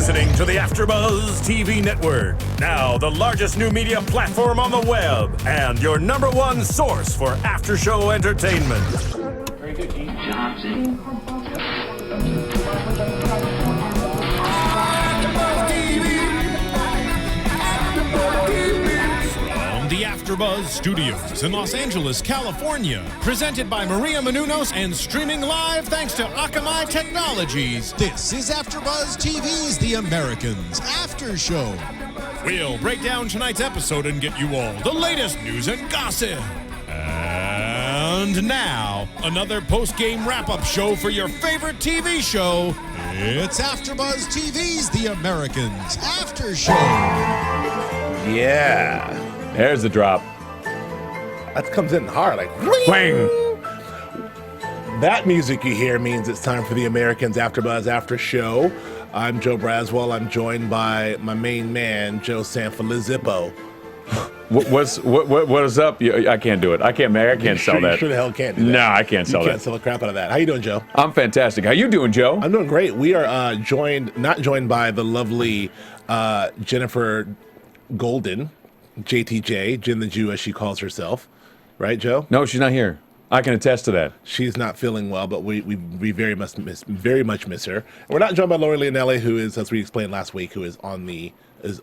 listening to the AFTERBUZZ TV network, now the largest new media platform on the web, and your #1 source for after-show entertainment. Very good, Keith. Johnson. The AFTERBUZZ Studios in Los Angeles, California. Presented by Maria Menounos and streaming live thanks to Akamai Technologies. This is AFTERBUZZ TV's The Americans After Show. We'll break down tonight's episode and get you all the latest news and gossip. And now, another post-game wrap-up show for your favorite TV show. It's AFTERBUZZ TV's The Americans After Show. Yeah. There's the drop. That comes in hard, like Wang. That music you hear means it's time for the Americans AFTERBUZZ After Show. I'm Joe Braswell. I'm joined by my main man, Joe Sanfelippo. What is up? I can't do it. I can't sell that. You sure the hell can't do that. No, I can't sell that. You can't sell the crap out of that. How you doing, Joe? I'm fantastic. How you doing, Joe? I'm doing great. We are not joined by the lovely Jennifer Golden. JTJ, Jen the Jew, as she calls herself. Right, Joe? No, she's not here. I can attest to that. She's not feeling well, but we very much miss her. And we're not joined by Lori Leonelli, who is, as we explained last week, who is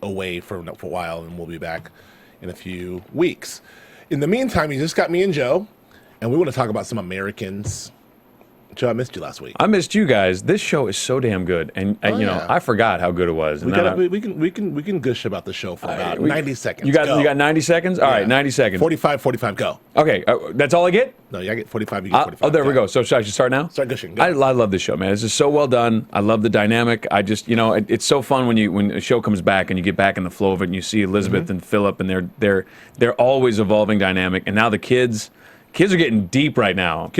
away for a while, and we'll be back in a few weeks. In the meantime, you just got me and Joe, and we want to talk about some Americans. Joe, I missed you last week. I missed you guys. This show is so damn good, and you know I forgot how good it was. We can gush about the show for about 90 seconds. You got 90 seconds. All right, 90 seconds. 45, go. Okay, that's all I get. No, I get 45. You get 45. Oh, there we go. So should I just start now? Start gushing. I love this show, man. It's just so well done. I love the dynamic. I just, it's so fun when a show comes back and you get back in the flow of it, and you see Elizabeth and Philip, and they're always evolving dynamic. And now the kids are getting deep right now.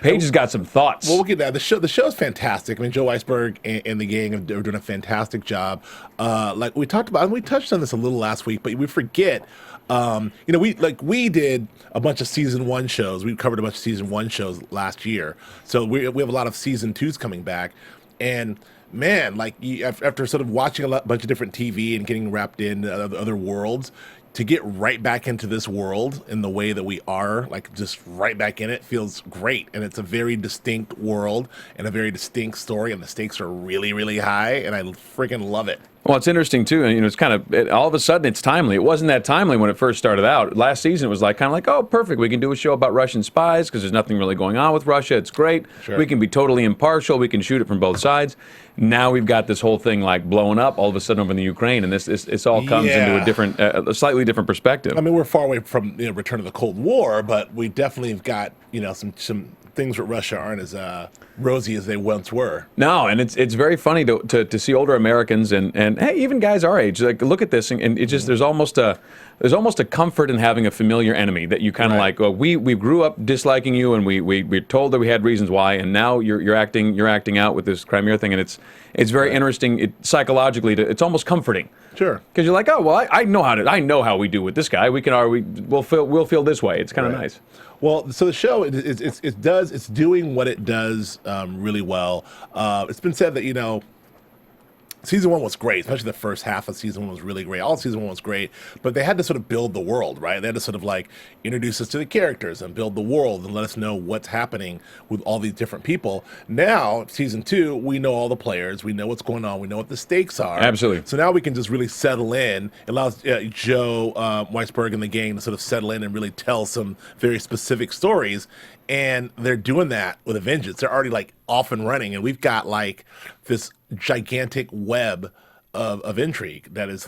Paige has got some thoughts. Well, we'll get that. The show is fantastic. I mean, Joe Weisberg and the gang are doing a fantastic job. Like we talked about, and we touched on this a little last week, but we forget. We did a bunch of season 1 shows. We covered a bunch of season 1 shows last year. So we have a lot of season 2s coming back. And man, after sort of watching a bunch of different TV and getting wrapped in other worlds, to get right back into this world in the way that we are, like just right back in it, feels great. And it's a very distinct world and a very distinct story, and the stakes are really, really high, and I freaking love it. Well, it's interesting, too. And, it's kind of, all of a sudden, it's timely. It wasn't that timely when it first started out. Last season, it was kind of like, oh, perfect. We can do a show about Russian spies because there's nothing really going on with Russia. It's great. Sure. We can be totally impartial. We can shoot it from both sides. Now we've got this whole thing, blowing up all of a sudden over in the Ukraine, and this all comes into a different, a slightly different perspective. I mean, we're far away from, return of the Cold War, but we definitely have got, some things with Russia aren't as rosy as they once were. No, and it's very funny to see older Americans and hey, even guys our age, look at this, and it just there's almost a comfort in having a familiar enemy that you kind of well, we grew up disliking you, and we're told that we had reasons why, and now you're acting out with this Crimea thing, and it's very interesting psychologically. It's almost comforting. Sure. Because you're like, oh well, I know how we do with this guy. We'll feel this way. It's kind of nice. Well, so the show it's doing what it does really well. It's been said that season 1 was great, especially the first half of season 1 was really great. All season 1 was great, but they had to sort of build the world, right? They had to sort of introduce us to the characters and build the world and let us know what's happening with all these different people. Now, season 2, we know all the players, we know what's going on, we know what the stakes are. Absolutely. So now we can just really settle in. It allows Joe Weisberg and the gang to sort of settle in and really tell some very specific stories. And they're doing that with a vengeance. They're already off and running, and we've got this gigantic web of intrigue that is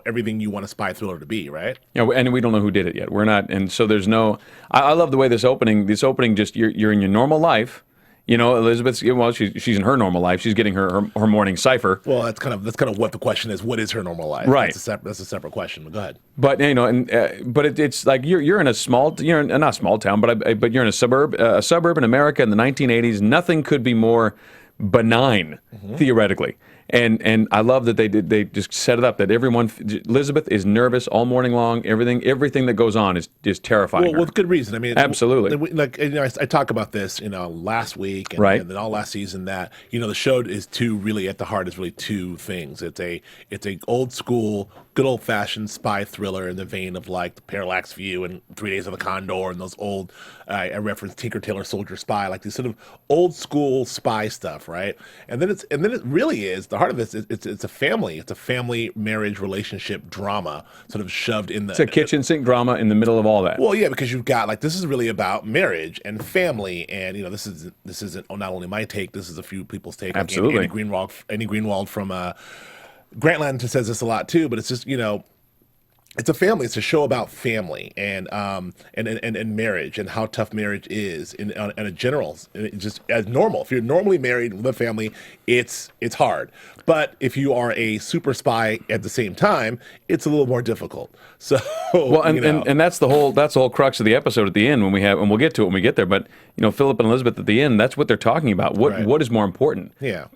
everything you want a spy thriller to be, right? Yeah, and we don't know who did it yet. We're not, and so there's no. I love the way this opening just you're in your normal life. Elizabeth's she's in her normal life. She's getting her morning cipher. Well, that's kind of what the question is. What is her normal life? Right. That's a separate question. But go ahead. But but it's like you're in a small, not small town, but you're in a suburb in America in the 1980s. Nothing could be more benign, theoretically. And I love that they just set it up that Elizabeth is nervous all morning long. Everything that goes on is terrifying Well, her. with good reason. I mean, absolutely. I talk about this, last week and, right. and then all last season that the show is really at the heart is really two things. It's a old school, good old fashioned spy thriller in the vein of like the Parallax View and 3 Days of the Condor and those old. I referenced Tinker Tailor Soldier Spy, like these sort of old school spy stuff, right? And then it really is the heart of this. It's a family marriage relationship drama, sort of shoved in the. It's a kitchen sink drama in the middle of all that. Well, yeah, because you've got this is really about marriage and family, and this isn't not only my take. This is a few people's take. Absolutely, Andy Greenwald from Grantland says this a lot too, but it's just it's a family. It's a show about family and marriage and how tough marriage is in a general, just as normal. If you're normally married with a family, it's hard. But if you are a super spy at the same time, it's a little more difficult. So well, and that's the whole crux of the episode at the end and we'll get to it when we get there. But Philip and Elizabeth at the end, that's what they're talking about. What is more important? Yeah.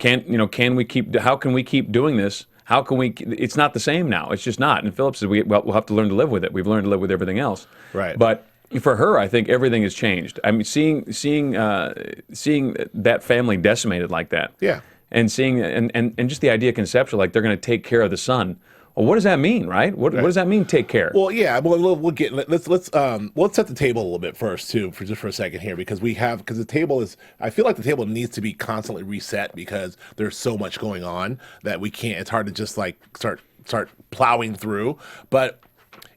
How can we keep doing this? How can we? It's not the same now. It's just not. And Philip says, we'll have to learn to live with it. We've learned to live with everything else. Right. But for her, I think everything has changed. I mean, seeing that family decimated like that. Yeah. And seeing and just the idea conceptual, like they're going to take care of the son. Well, what does that mean, right? What does that mean? Take care. Well, yeah. Well, let's set the table a little bit first too, for a second here, because the table is. I feel like the table needs to be constantly reset because there's so much going on that we can't. It's hard to just like start plowing through, but.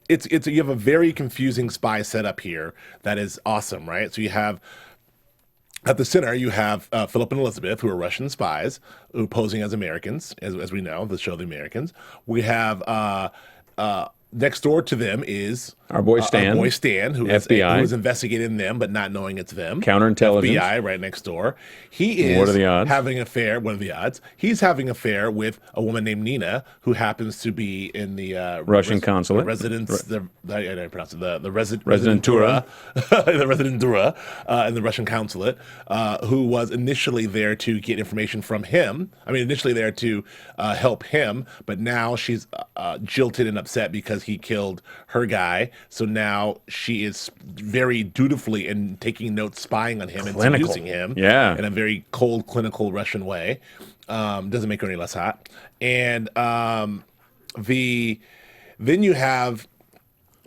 You have a very confusing spy setup here that is awesome, right? So you have. At the center, you have Philip and Elizabeth, who are Russian spies, who are posing as Americans, as we know, the show The Americans. We have next door to them is our boy Stan. Who FBI. is investigating them, but not knowing it's them. Counterintelligence. FBI right next door. He is what are the odds? having an affair. What are the odds? He's having an affair with a woman named Nina, who happens to be in the Russian consulate. The Rezidentura. The Rezidentura in the Russian consulate, who was initially there to get information from him. I mean, initially there to help him, but now she's jilted and upset because he killed her guy. So now she is very dutifully and taking notes, spying on him and seducing him in a very cold, clinical Russian way. Doesn't make her any less hot. And then you have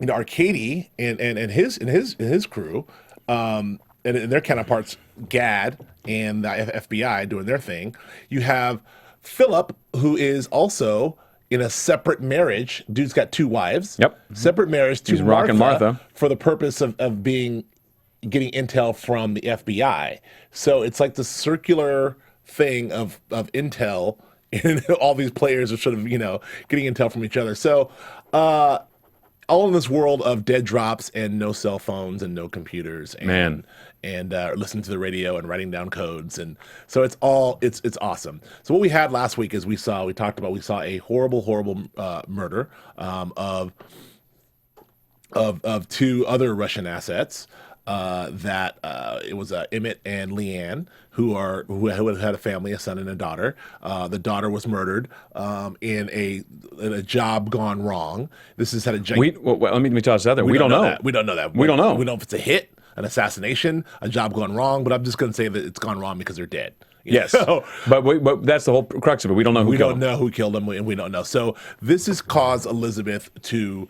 Arcady and his crew, and their counterparts, Gad and the FBI doing their thing. You have Philip, who is also in a separate marriage. Dude's got two wives. Yep. Separate marriage to He's rocking Martha for the purpose of getting intel from the FBI. So it's like the circular thing of intel, and all these players are sort of getting intel from each other. So all in this world of dead drops and no cell phones and no computers and listening to the radio and writing down codes, and so it's awesome. So what we had last week is we saw a horrible murder of two other Russian assets. That it was Emmett and Leanne, who had a family, a son and a daughter. The daughter was murdered in a job gone wrong. This has had a let me toss that there. We don't know. We don't know that. We don't know. We don't know if it's a hit, an assassination, a job gone wrong. But I'm just going to say that it's gone wrong because they're dead. Yes, but that's the whole crux of it. We don't know who killed them. We don't know who killed them, and we don't know. So this has caused Elizabeth to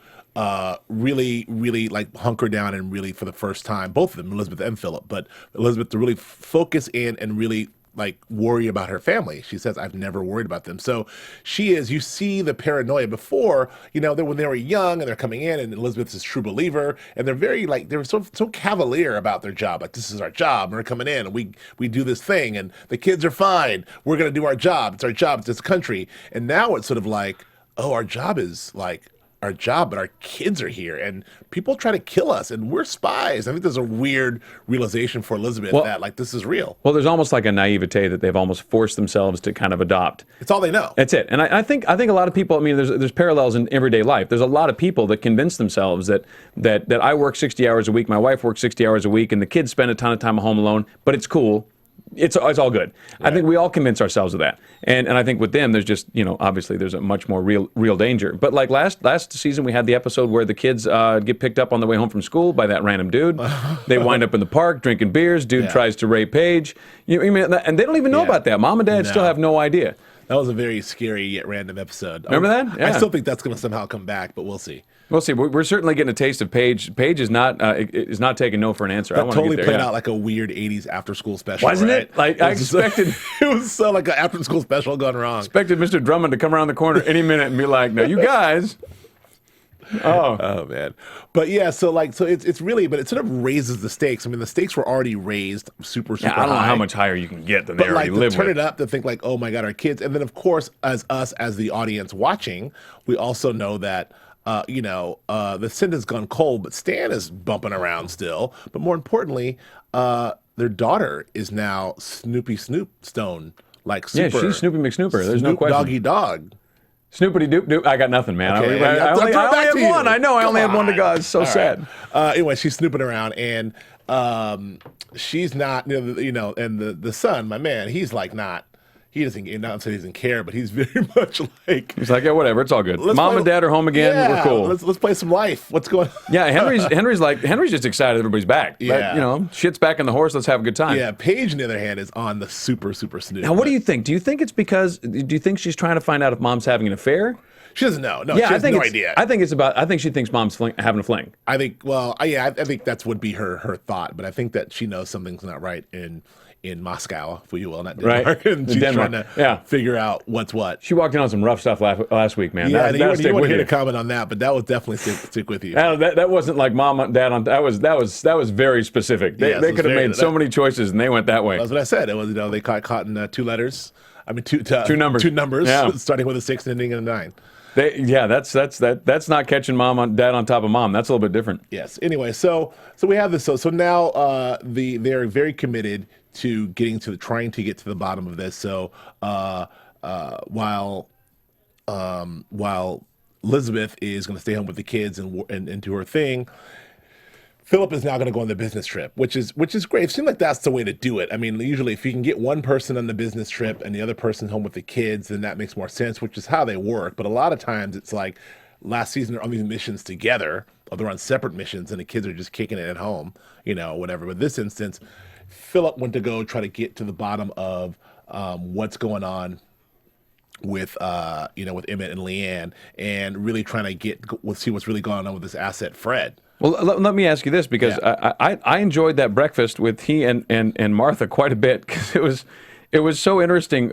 really like hunker down and really, for the first time, both of them, Elizabeth and Philip, but Elizabeth to really focus in and really like worry about her family. She says, I've never worried about them. So you see the paranoia before, when they were young and they're coming in, and Elizabeth's this true believer, and they're very they're so cavalier about their job. Like, this is our job. We're coming in and we do this thing, and the kids are fine. We're going to do our job. It's our job. It's this country. And now it's sort of like, oh, our job is like our job, but our kids are here, and people try to kill us, and we're spies. I think there's a weird realization for Elizabeth that this is real. Well, there's almost like a naivete that they've almost forced themselves to kind of adopt. It's all they know. That's it. And I think a lot of people. I mean, there's parallels in everyday life. There's a lot of people that convince themselves that I work 60 hours a week, my wife works 60 hours a week, and the kids spend a ton of time at home alone. But it's cool. it's all good. I think we all convince ourselves of that. And I think with them, there's just, obviously there's a much more real danger. But like last season, we had the episode where the kids get picked up on the way home from school by that random dude. They wind up in the park drinking beers. Dude tries to rape Paige. And they don't even know about that. Mom and Dad still have no idea. That was a very scary yet random episode. Remember that? Yeah. I still think that's going to somehow come back, but we'll see. We'll see. We're certainly getting a taste of Paige. Paige is not taking no for an answer. That totally played out like a weird 80s after-school special, wasn't right? it? Like, I expected... it was so like an after-school special gone wrong. Expected Mr. Drummond to come around the corner any minute and be like, no, you guys... Oh man, but yeah, so it's really, but it sort of raises the stakes. I mean, the stakes were already raised super I don't know high. how much higher you can get than they But already live turn with. it up to think like, oh my God, our kids, and then of course, as the audience watching, we also know that the scent has gone cold, but Stan is bumping around still. But more importantly, their daughter is now Snoopy Snoop Stone, like super. Yeah, she's Snoopy McSnooper. There's no question. Doggy dog. Snoopity doop doop. I got nothing, man. Okay, I only had you. one. I know. I only had one to go. It's so All sad. Right. Anyway, she's snooping around, and she's not, and the son, my man, he's like not. He doesn't, not say he doesn't care, but he's very much like. He's like, yeah, whatever, it's all good. Mom and Dad are home again. Yeah, we're cool. Let's play some life. What's going on? Yeah, Henry's just excited everybody's back. Yeah. But, shit's back in the horse. Let's have a good time. Yeah, Paige, on the other hand, is on the super snoop. Now, what do you think? Do you think it's because? Do you think she's trying to find out if Mom's having an affair? She doesn't know. No, Yeah, she has no idea. I think she thinks Mom's having a fling. I think. Well, I think that's would be her thought, but I think that she knows something's not right in Moscow, if you will, not Denmark. Right. And she's Denmark. trying to figure out what's what. She walked in on some rough stuff last week, man. Yeah, you weren't here you. to comment on that, but that was definitely stick with you. That wasn't like Mom and Dad on. That was very specific. They could have made so many choices, and they went that way. That's what I said. It was they caught in two letters. I mean, two numbers. Two numbers, starting with a 6 and ending in a 9. That's not catching Dad on top of Mom. That's a little bit different. Yes. Anyway, so we have this. So now they're very committed to trying to get to the bottom of this. So while Elizabeth is going to stay home with the kids and do her thing, Philip is now going to go on the business trip, which is great. It seems like that's the way to do it. I mean, usually if you can get one person on the business trip and the other person home with the kids, then that makes more sense, which is how they work. But a lot of times it's like last season they're on these missions together, or they're on separate missions and the kids are just kicking it at home, whatever. But this instance, Philip went to go try to get to the bottom of what's going on with with Emmett and Leanne, and really trying to see what's really going on with this asset, Fred. Well, let me ask you this, because I enjoyed that breakfast with he and Martha quite a bit, because it was so interesting.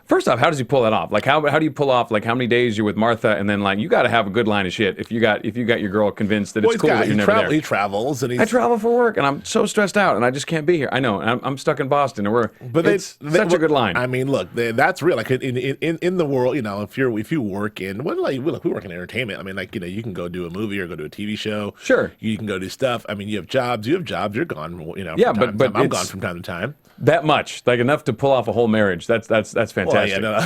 First off, how does he pull that off? Like, how do you pull off, like, how many days you're with Martha, and then, like, you got to have a good line of shit if you got your girl convinced that it's cool that you're never there. He travels, and I travel for work, and I'm so stressed out, and I just can't be here. I know, and I'm stuck in Boston, and it's such a good line. I mean, look, that's real. Like in the world, if you work in we work in entertainment. I mean, like, you can go do a movie or go do a TV show. Sure, you can go do stuff. I mean, you have jobs. You're gone. Yeah, but I'm gone from time to time. That much, like enough to pull off a whole marriage. That's fantastic. Well, yeah, no.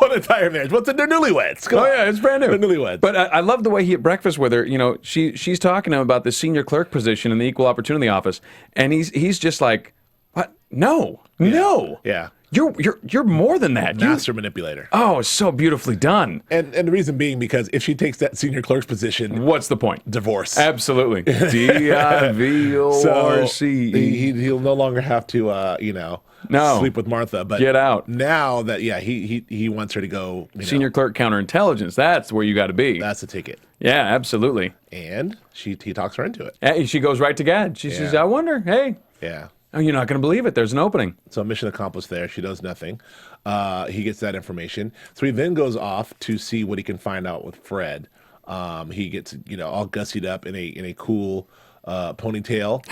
An entire marriage. What's they're newlyweds? Yeah, it's brand new. They're newlyweds. But I love the way he at breakfast with her. She's talking to him about the senior clerk position in the Equal Opportunity Office, and he's just like, what? No. Yeah. You're more than that. Master manipulator. Oh, so beautifully done. And the reason being because if she takes that senior clerk's position, what's the point? Divorce. Absolutely. DIVORC. He'll no longer have to sleep with Martha. But get out. Now that he wants her to go senior clerk counterintelligence. That's where you got to be. That's the ticket. Yeah, absolutely. And he talks her into it. Hey, she goes right to Gad. She says, I wonder, hey. Yeah. Oh, you're not going to believe it. There's an opening. So mission accomplished there. She does nothing. He gets that information. So he then goes off to see what he can find out with Fred. He gets, all gussied up in a cool ponytail.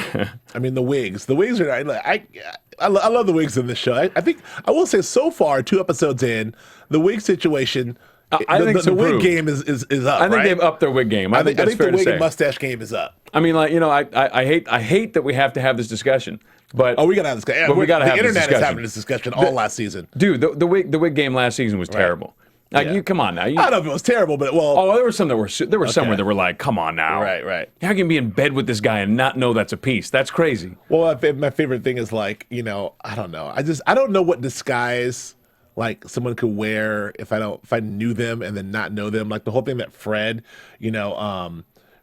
I mean, the wigs. The wigs are. I love the wigs in this show. I think I will say so far, 2 episodes in, the wig situation. I think the wig game is up. I think they've upped their wig game. I think that's fair to say. The wig and mustache game is up. I mean, like, I hate that we have to have this discussion. But we gotta have this discussion. But we gotta have the this internet discussion. is having this discussion all last season. Dude, the wig game last season was terrible. Like, Yeah. you come on now. You, I don't know if it was terrible, but well. oh, there were some that were somewhere that were like, come on now. Right. How can you be in bed with this guy and not know that's a piece? That's crazy. Well, my favorite thing is like, I don't know. I don't know what disguise like someone could wear if I knew them and then not know them. Like the whole thing that Fred,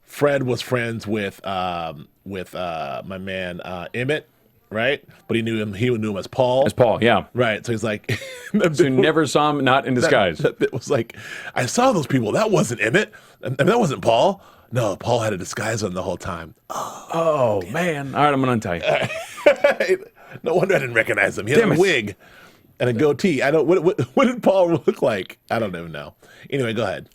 Fred was friends with my man Emmett, right? But he knew him as Paul. As Paul, yeah. Right. So he's like, So you never saw him not in disguise. It was like, I saw those people. That wasn't Emmett. And that wasn't Paul. No, Paul had a disguise on the whole time. Oh, man. All right, I'm going to untie you. No wonder I didn't recognize him. He had a wig and a goatee. I don't. What did Paul look like? I don't even know. Anyway, go ahead.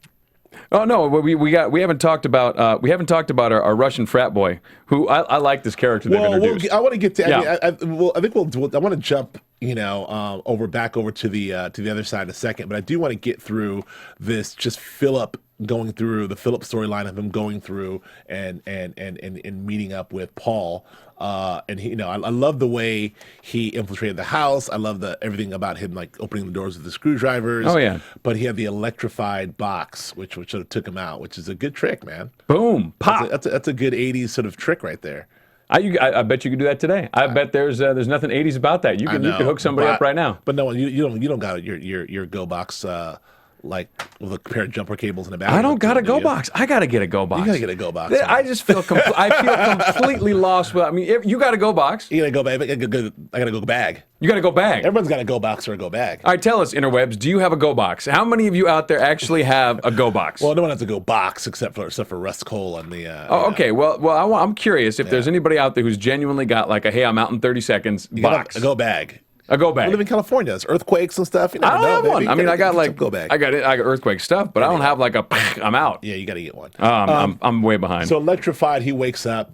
Oh no, we haven't talked about our Russian frat boy, who I like this character they've introduced. I want to get to. Yeah. I think I want to jump, back over to the other side in a second, but I do want to get through this. Just Philip going through the Philip storyline of him going through and meeting up with Paul. And he, I love the way he infiltrated the house. I love everything about him, like opening the doors with the screwdrivers. Oh yeah. But he had the electrified box, which sort of took him out, which is a good trick, man. Boom, pop. That's a good '80s sort of trick right there. I bet you could do that today. I bet there's nothing '80s about that. You can hook somebody up right now. But no, you don't got your Go box. Like with a pair of jumper cables in a bag. I don't got a Go box. I got to get a Go box. You got to get a Go box. I just feel completely lost. I mean, if you got a Go box. You got to go bag. I got to go bag. You got to go bag. Everyone's got a Go box or a Go bag. All right, tell us, interwebs. Do you have a Go box? How many of you out there actually have a Go box? Well, no one has a Go box except for Russ Cole on the. Oh, okay. Well, I'm curious if there's anybody out there who's genuinely got like a "Hey, I'm out in 30 seconds" box. A Go bag. A Go bag. We live in California. There's earthquakes and stuff. You never I don't have one. I mean, I got like Go bag. I got earthquake stuff, but I don't have like a. I'm out. Yeah, you got to get one. I'm way behind. So electrified. He wakes up.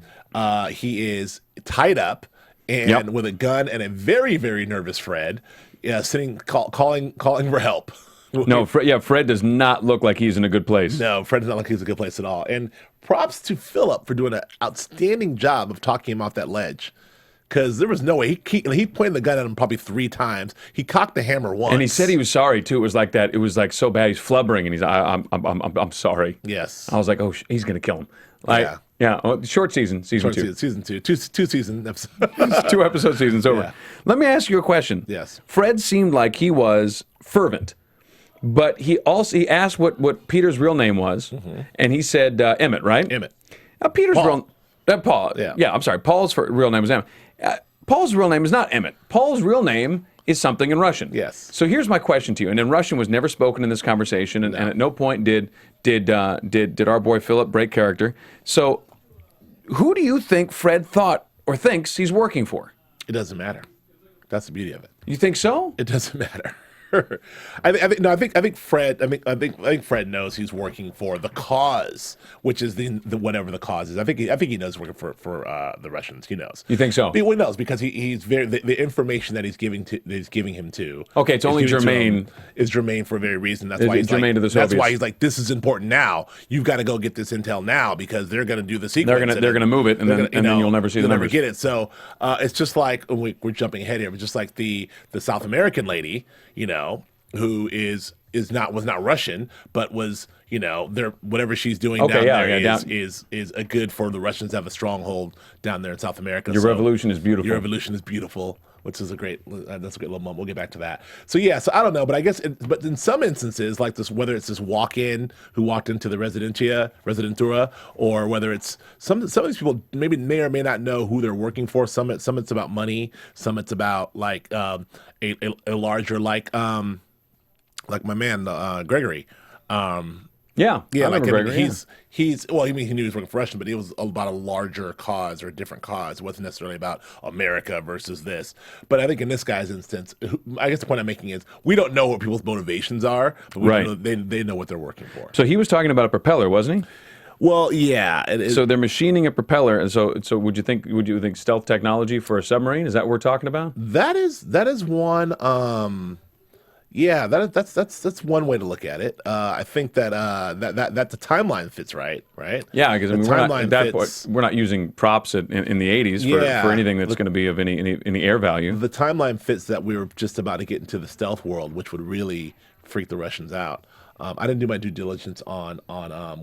He is tied up and with a gun and a very, very nervous Fred, sitting calling for help. No, Fred does not look like he's in a good place. No, Fred does not look like he's in a good place at all. And props to Philip for doing an outstanding job of talking him off that ledge. Because there was no way. He pointed the gun at him probably 3 times. He cocked the hammer once. And he said he was sorry, too. It was like that. It was like so bad. He's flubbering, and he's I'm sorry. Yes. I was like, oh, he's going to kill him. Like, yeah. Short season, season 2. Season 2. Two season episodes. 2 episode season's over. Yeah. Let me ask you a question. Yes. Fred seemed like he was fervent. But he asked what Peter's real name was, and he said Emmett, right? Emmett. Peter's Paul. Paul. Yeah, I'm sorry. Paul's real name was Emmett. Paul's real name is not Emmett. Paul's real name is something in Russian. Yes. So here's my question to you. And in Russian was never spoken in this conversation, and at no point did our boy Philip break character. So who do you think Fred thought or thinks he's working for? It doesn't matter. That's the beauty of it. You think so? It doesn't matter. I think Fred knows he's working for the cause, which is the whatever the cause is. I think he knows he's working for the Russians. He knows. You think so? He knows because he's very the information that he's giving him to. Okay, it's only germane. Is germane for a very reason. That's It's why he's germane to the That's Soviets. why he's like, this is important now. You've got to go get this intel now because they're going to do the sequence. They're gonna move it, and then you'll never see the numbers. Never get it. So it's just like we're jumping ahead here, but just like the South American lady, who was not Russian, but was, whatever she's doing down there is a good for the Russians to have a stronghold down there in South America. Your revolution is beautiful. Your revolution is beautiful, which is that's a great little moment. We'll get back to that. So so I don't know, but I guess, but in some instances, like this, whether it's this walk-in who walked into the Rezidentura, or whether it's some of these people maybe may or may not know who they're working for. Some it's about money. Some it's about like a larger like my man Gregory. Yeah, like Gregory, he knew he was working for Russian, but it was about a larger cause or a different cause. It wasn't necessarily about America versus this. But I think in this guy's instance, I guess the point I'm making is we don't know what people's motivations are, but they know what they're working for. So he was talking about a propeller, wasn't he? Well, yeah. So they're machining a propeller, and so would you think stealth technology for a submarine? Is that what we're talking about? That is one. Yeah, that's one way to look at it. I think that that the timeline fits right. Yeah, because we're not using props in the 80s for anything that's going to be of any air value. The timeline fits that we were just about to get into the stealth world, which would really freak the Russians out. I didn't do my due diligence on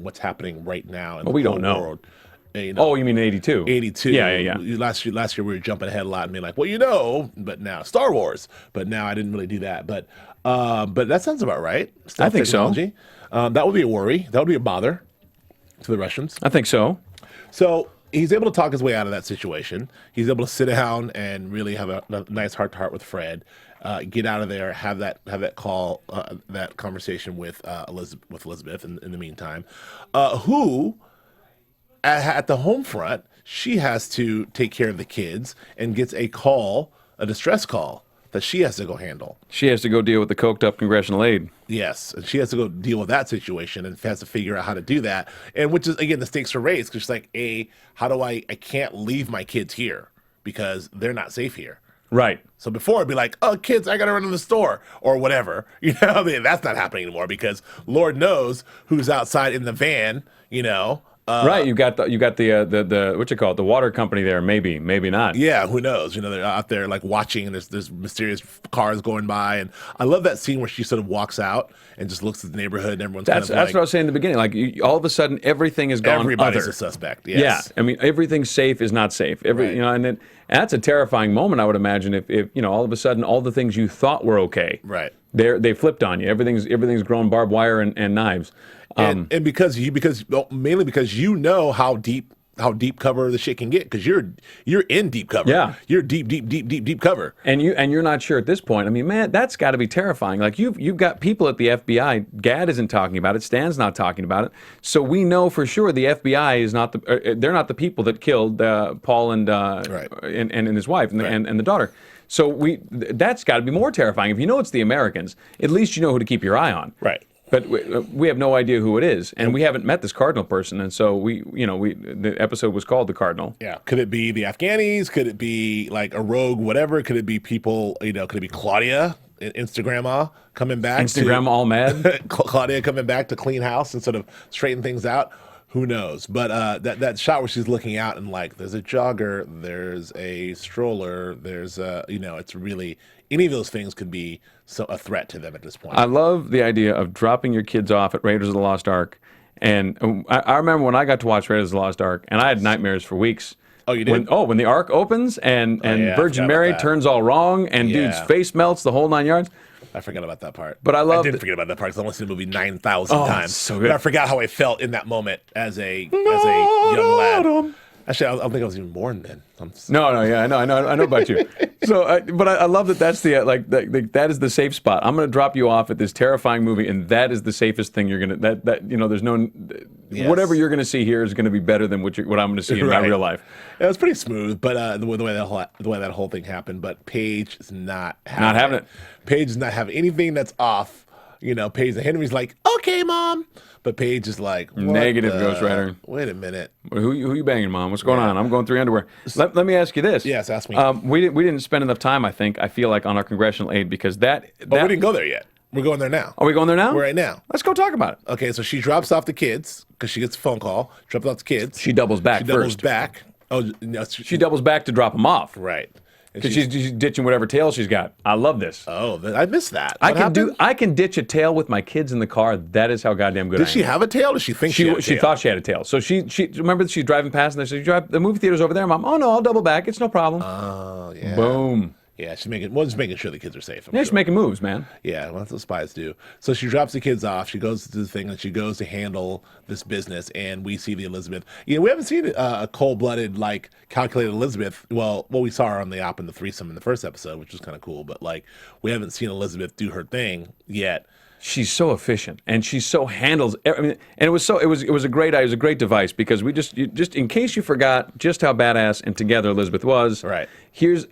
what's happening right now in we the don't whole know. world. You Oh, you mean 82? 82. Yeah. Last year we were jumping ahead a lot and being like, well, you know, but now Star Wars. But now I didn't really do that. But that sounds about right. I think technology. That would be a worry. That would be a bother to the Russians. I think so. So he's able to talk his way out of that situation. He's able to sit down and really have a nice heart-to-heart with Fred. Get out of there, have that call, that conversation with Elizabeth in the meantime, who at the home front, she has to take care of the kids and gets a distress call that she has to go handle. She has to go deal with the coked up congressional aide. Yes, and she has to go deal with that situation and has to figure out how to do that. And which is, again, the stakes are raised because she's like, I can't leave my kids here because they're not safe here. Right. So before it'd be like, oh, kids, I got to run to the store or whatever. You know, I mean, that's not happening anymore because Lord knows who's outside in the van, you know. Right, you got the what you call it, the water company there, maybe not. Yeah, who knows? You know, they're out there like watching, and there's mysterious cars going by, and I love that scene where she sort of walks out and just looks at the neighborhood, and everyone's That's kind of what I was saying in the beginning. Like all of a sudden, everything is gone. Everybody's other. a suspect. Yes. Yeah, I mean, everything safe is not safe. Right. You know, and that's a terrifying moment. I would imagine if you know, all of a sudden, all the things you thought were okay, Right. they flipped on you. Everything's grown barbed wire and knives. And mainly because you know how deep cover the shit can get because you're in deep cover. Yeah. You're deep cover. And you're not sure at this point. I mean, man, that's got to be terrifying. Like you've got people at the FBI. Gad isn't talking about it. Stan's not talking about it. So we know for sure the FBI is not they're not the people that killed Paul and Right. and his wife and, Right. and the daughter. So that's got to be more terrifying. If you know it's the Americans, at least you know who to keep your eye on. Right. But we have no idea who it is, and we haven't met this Cardinal person, and so the episode was called The Cardinal. Yeah. Could it be the Afghanis? Could it be like a rogue, whatever? Could it be people, you know, could it be Claudia, Instagramma, coming back? Instagram all mad? Claudia coming back to clean house and sort of straighten things out? Who knows? But that shot where she's looking out and like, there's a jogger, there's a stroller, there's it's really, any of those things could be a threat to them at this point. I love the idea of dropping your kids off at Raiders of the Lost Ark. And I remember when I got to watch Raiders of the Lost Ark, and I had nightmares for weeks. Oh, you did? When the Ark opens and yeah, I Virgin forgot Mary about that. turns all wrong and dude's Yeah. face melts, the whole 9 yards. I forgot about that part. But I didn't forget about that part because I only seen the movie 9,000 Oh, times. it's so But good. I forgot how I felt in that moment as a young lad. Actually, I don't think I was even born then. No, yeah, I know about you. So, but I love that. That's that is the safe spot. I'm going to drop you off at this terrifying movie, and that is the safest thing you're going to. There's no Yes. whatever you're going to see here is going to be better than what I'm going to see in my Right. real life. It was pretty smooth, but the way that whole thing happened. But Paige is not having it. Paige does not have anything that's off. You know, Paige and Henry's like, okay, mom. But Paige is like, what Negative, the- Ghost Rider. Wait a minute. Who you banging, Mom? What's going on? I'm going through underwear. Let me ask you this. Yes, ask me. We didn't spend enough time, I feel like, on our congressional aid because that But we didn't go there yet. We're going there now. Are we going there now? We're right now. Let's go talk about it. Okay, so she drops off the kids because she gets a phone call. Drops off the kids. She doubles back She doubles first. back. Oh, no, She doubles back to drop them off. right. And Because she's ditching whatever tail she's got. I love this. Oh, I missed that. I What can happened? I can ditch a tail with my kids in the car. That is how goddamn good I Did am. she have a tail? Or did she think she had a She tail? thought she had a tail. So she remember that she's driving past and they said, the movie theater's over there, Mom. Oh no, I'll double back. It's no problem. Oh, yeah. Boom. Yeah, she's just making sure the kids are safe. I'm Yeah, sure. she's making moves, man. Yeah, well, that's what spies do. So she drops the kids off. She goes to the thing, and she goes to handle this business. And we see the Elizabeth. You know, we haven't seen a cold-blooded, like calculated Elizabeth. Well, we saw her on the op and the threesome in the first episode, which was kind of cool. But like, we haven't seen Elizabeth do her thing yet. She's so efficient and she so handles. I mean, and it was a great device because we just in case you forgot just how badass and together Elizabeth was. Right. Here's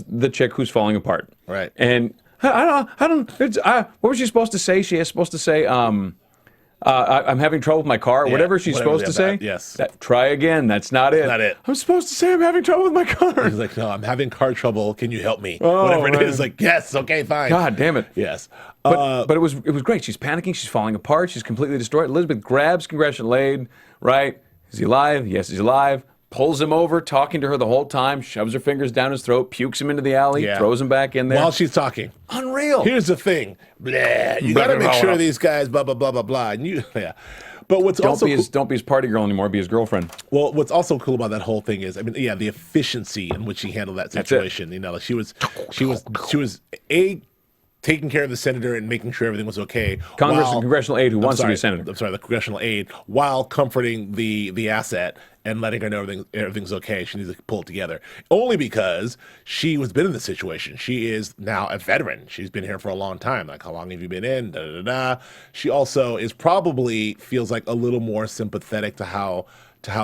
the chick who's falling apart. Right. And I don't. What was she supposed to say? She is supposed to say, I'm having trouble with my car. Yeah, whatever she's whatever, supposed to yeah, say. that- yes. Try again. That's not it. Not it. I'm supposed to say I'm having trouble with my car. He's like, no, I'm having car trouble. Can you help me? Oh, Whatever it man. is. Like, yes, okay, fine. God damn it. Yes. But it was great. She's panicking. She's falling apart. She's completely destroyed. Elizabeth grabs congressional aid. Right? Is he alive? Yes, he's alive. pulls him over, talking to her the whole time, shoves her fingers down his throat, pukes him into the alley, throws him back in there. While she's talking. Unreal. Here's the thing. Blah, you got to make sure these guys, blah, blah, blah, blah, blah. And you, But what's don't also be his party girl anymore, be his girlfriend. Well, what's also cool about that whole thing is, I mean, the efficiency in which she handled that situation. You know, like she was taking care of the senator and making sure everything was okay. Congressional aide who wants to be a senator. I'm sorry, the congressional aide, while comforting the asset and letting her know everything's okay. She needs to pull it together. Only because she has been in this situation. She is now a veteran. She's been here for a long time. Like, how long have you been in? Da, da, da, da. She also is probably feels like a little more sympathetic to how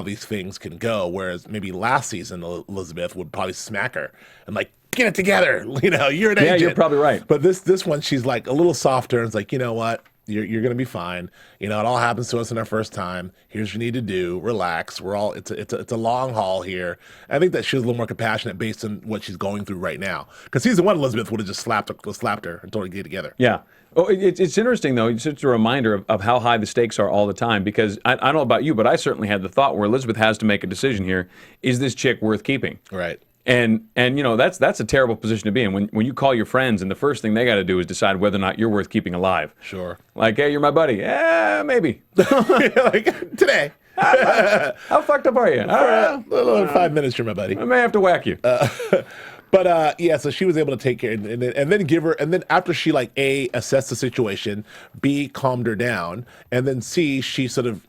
these things can go. Whereas maybe last season, Elizabeth would probably smack her and like, get it together. You know, you're an agent. Yeah, you're probably right. But this one, she's like a little softer and it's like, you know what? You're going to be fine. You know, it all happens to us in our first time. Here's what you need to do. Relax. It's a long haul here. I think that she was a little more compassionate based on what she's going through right now. Because season one, Elizabeth would have just slapped her and told her to get together. Yeah. Oh, it's interesting, though. It's just a reminder of how high the stakes are all the time. Because I don't know about you, but I certainly had the thought where Elizabeth has to make a decision here. Is this chick worth keeping? Right. And you know, that's a terrible position to be in when you call your friends and the first thing they got to do is decide whether or not you're worth keeping alive. Sure. Like, hey, you're my buddy. Yeah, maybe. Like, today. How fucked up are you? A little over 5 minutes, you're my buddy. I may have to whack you. But yeah, so she was able to take care and then give her, and then after she like A, assessed the situation, B, calmed her down, and then C, she sort of,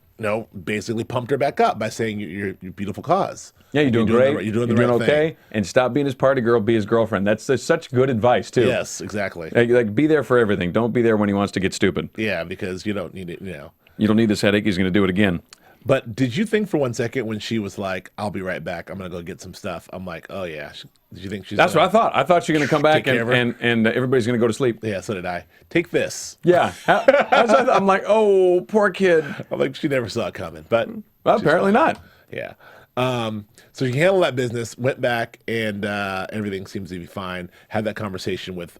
basically pumped her back up by saying your beautiful cause. Yeah, you're doing great. You're doing the right okay. thing. And stop being his party girl, be his girlfriend. That's such good advice, too. Yes, exactly. Like, be there for everything. Don't be there when he wants to get stupid. Yeah, because you don't need it, You don't need this headache. He's going to do it again. But did you think for 1 second when she was like, I'll be right back, I'm going to go get some stuff, I'm like, oh, yeah. Did you think she's That's what I thought. I thought she was going to come back and everybody's going to go to sleep. Yeah, so did I. Take this. Yeah. I'm like, oh, poor kid. I'm like, she never saw it coming. But well, apparently not. Yeah. So she handled that business, went back, and everything seems to be fine. Had that conversation with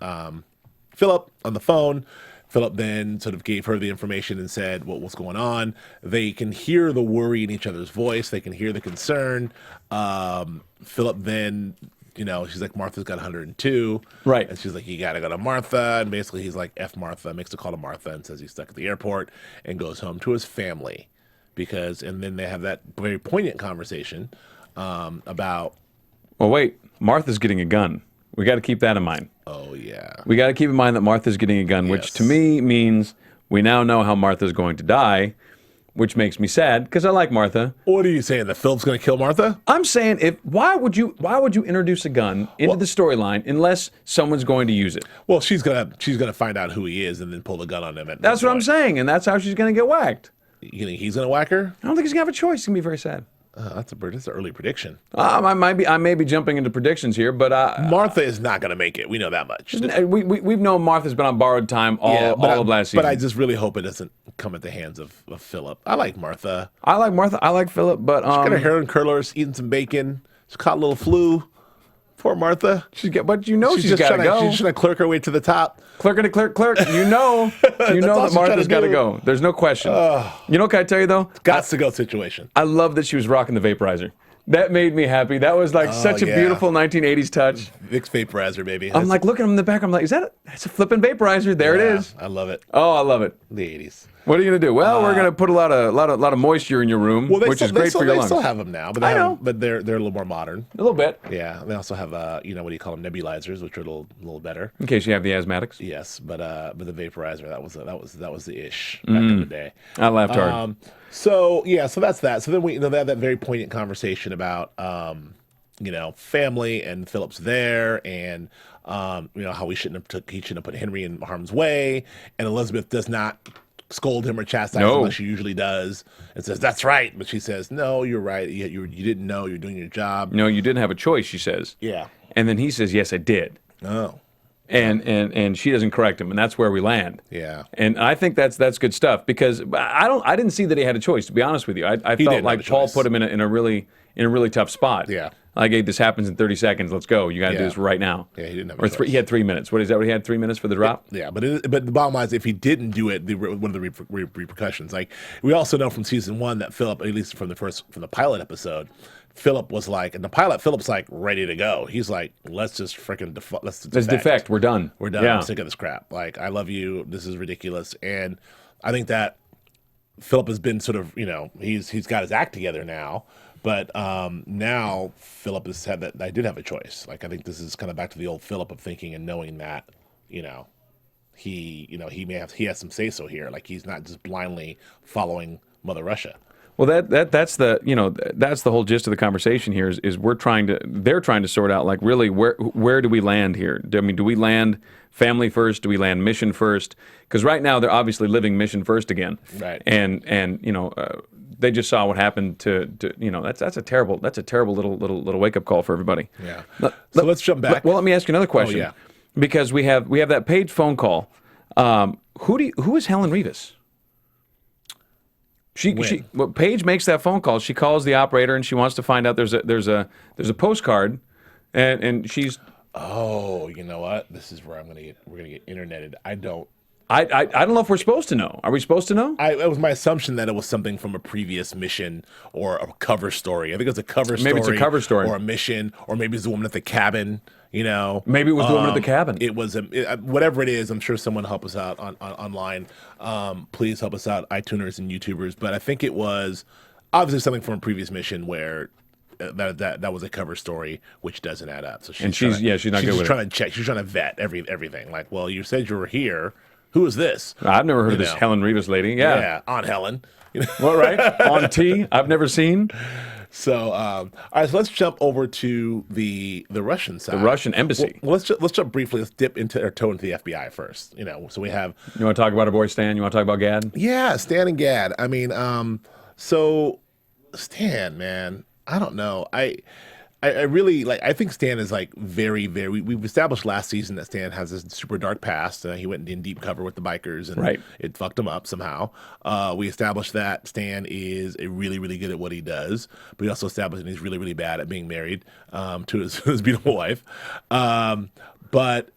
Philip on the phone. Philip then sort of gave her the information and said, what's going on? They can hear the worry in each other's voice. They can hear the concern. Philip then, she's like, Martha's got 102. Right. And she's like, you got to go to Martha. And basically he's like, F Martha, makes a call to Martha and says he's stuck at the airport and goes home to his family. And then they have that very poignant conversation about... Well, wait. Martha's getting a gun. We got to keep that in mind. Oh, yeah. We got to keep in mind that Martha's getting a gun, which to me means we now know how Martha's going to die, which makes me sad because I like Martha. What are you saying? That Philip's going to kill Martha? I'm saying, why would you introduce a gun into the storyline unless someone's going to use it? Well, she's gonna find out who he is and then pull the gun on him. That's what I'm saying, and that's how she's going to get whacked. You think he's going to whack her? I don't think he's going to have a choice. He's going to be very sad. That's an early prediction. I may be jumping into predictions here, but Martha is not going to make it. We know that much. We've known Martha's been on borrowed time all of last season. But I just really hope it doesn't come at the hands of Philip. I like Martha. I like Philip, but she's got her hair in curlers, eating some bacon. She's caught a little flu. Poor Martha. She's got to go. She's trying to clerk her way to the top. Clerk. You know that Martha's got to go. There's no question. You know what can I tell you, though? Gots to go situation. I love that she was rocking the vaporizer. That made me happy. That was like such a beautiful 1980s touch. Vicks vaporizer, baby. I'm like looking at him in the back. I'm like, that's a flipping vaporizer. There it is. I love it. Oh, I love it. The 80s. What are you gonna do? Well, we're gonna put a lot of moisture in your room, which is great for your lungs. They still have them now, but but they're a little more modern. A little bit. Yeah. They also have what do you call them, nebulizers, which are a little better. In case you have the asthmatics. Yes, but the vaporizer that was the ish back in the day. I laughed hard. So that's that. So then we they have that very poignant conversation about family and Philip's there and how he shouldn't have put Henry in harm's way, and Elizabeth does not scold him or chastise him like she usually does and says, that's right. But she says, no, you're right. You didn't know. You're doing your job. No, you didn't have a choice, she says. Yeah. And then he says, yes, I did. Oh. And she doesn't correct him, and that's where we land. Yeah. And I think that's good stuff because I didn't see that he had a choice, to be honest with you. I felt like Paul put him in a really tough spot. Yeah. Like, hey, this happens in 30 seconds. Let's go. You got to do this right now. Yeah, he didn't have a choice. He had 3 minutes. What is that? What he had 3 minutes for the drop? Yeah, but the bottom line is, if he didn't do it, what are the repercussions? Like, we also know from season one that Philip, at least from the pilot episode, Philip was like, and the pilot Philip's like ready to go. He's like, let's just freaking let's defect. We're done. We're done. Yeah. I'm sick of this crap. Like, I love you. This is ridiculous. And I think that Philip has been sort of, he's got his act together now. But now Philip has said that I did have a choice. Like, I think this is kind of back to the old Philip of thinking and knowing that, he has some say so here. Like, he's not just blindly following Mother Russia. Well, that's the whole gist of the conversation here is they're trying to sort out, like, really where do we land here? I mean, do we land family first? Do we land mission first? Because right now they're obviously living mission first again. Right. And they just saw what happened to that's a terrible little wake up call for everybody. Yeah. So let's jump back. Well, let me ask you another question. Oh, yeah. Because we have that Paige phone call. Who is Helen Rivas? Paige makes that phone call. She calls the operator and she wants to find out there's a postcard, and she's. Oh, you know what? This is where we're gonna get interneted. I don't know if we're supposed to know. Are we supposed to know? It was my assumption that it was something from a previous mission or a cover story. I think it was a cover story. Maybe it's a cover story. Or a mission, or maybe it's the woman at the cabin, Maybe it was the woman at the cabin. It was, whatever it is, I'm sure someone will help us out online. Please help us out, iTuners and YouTubers. But I think it was obviously something from a previous mission where that was a cover story, which doesn't add up. So she's not good with it. She's trying to check. She's trying to vet everything. Like, well, you said you were here. Who is this? I've never heard of this Helen Rivas lady. Yeah, Aunt Helen. Well, right? On T. I've never seen. So, all right. So let's jump over to the Russian side, the Russian embassy. Well, let's jump briefly. Let's dip into our toe into the FBI first. So we have. You want to talk about our boy Stan? You want to talk about Gad? Yeah, Stan and Gad. I mean, so Stan, man, I don't know. I really like. I think Stan is like very, very. We've established last season that Stan has this super dark past. He went in deep cover with the bikers, and it fucked him up somehow. We established that Stan is really, really good at what he does, but we also established that he's really, really bad at being married to his beautiful wife. But